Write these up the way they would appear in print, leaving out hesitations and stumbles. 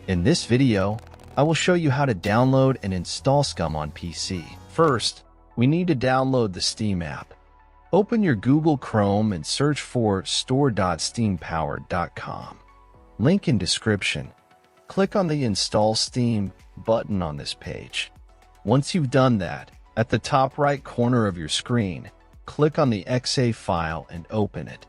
In this video, I will show you how to download and install SCUM on PC. First, we need to download the Steam app. Open your Google Chrome and search for store.steampowered.com. Link in description. Click on the Install Steam button on this page. Once you've done that, at the top right corner of your screen, click on the .exe file and open it.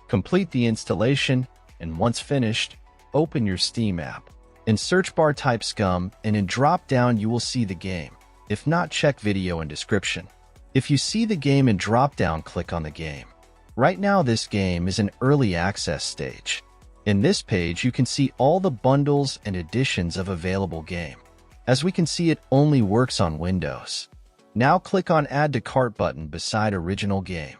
Complete the installation, and once finished, open your Steam app. In search bar type SCUM, and in drop-down you will see the game. If not, check video in description. If you see the game in drop-down, click on the game. Right now this game is in early access stage. In this page you can see all the bundles and editions of available game. As we can see, it only works on Windows. Now click on Add to Cart button beside original game.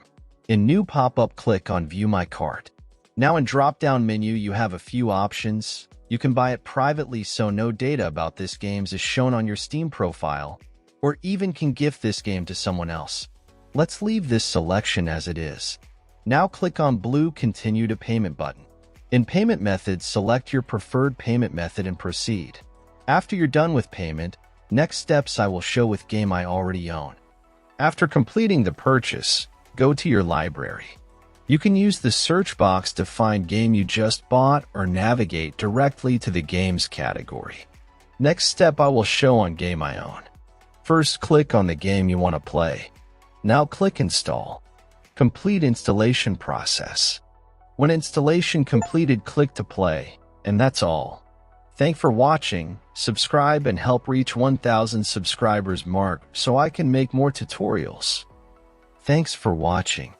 In new pop-up, click on View My Cart. Now in drop-down menu you have a few options. You can buy it privately so no data about this game is shown on your Steam profile, or even can gift this game to someone else. Let's leave this selection as it is. Now click on blue Continue to Payment button. In payment methods, select your preferred payment method and proceed. After you're done with payment, next steps I will show with game I already own. After completing the purchase, go to your library. You can use the search box to find game you just bought or navigate directly to the games category. Next step I will show on game I own. First, click on the game you want to play. Now click Install. Complete installation process. When installation completed, click to play, and that's all. Thanks for watching. Subscribe and help reach 1,000 subscribers mark so I can make more tutorials. Thanks for watching.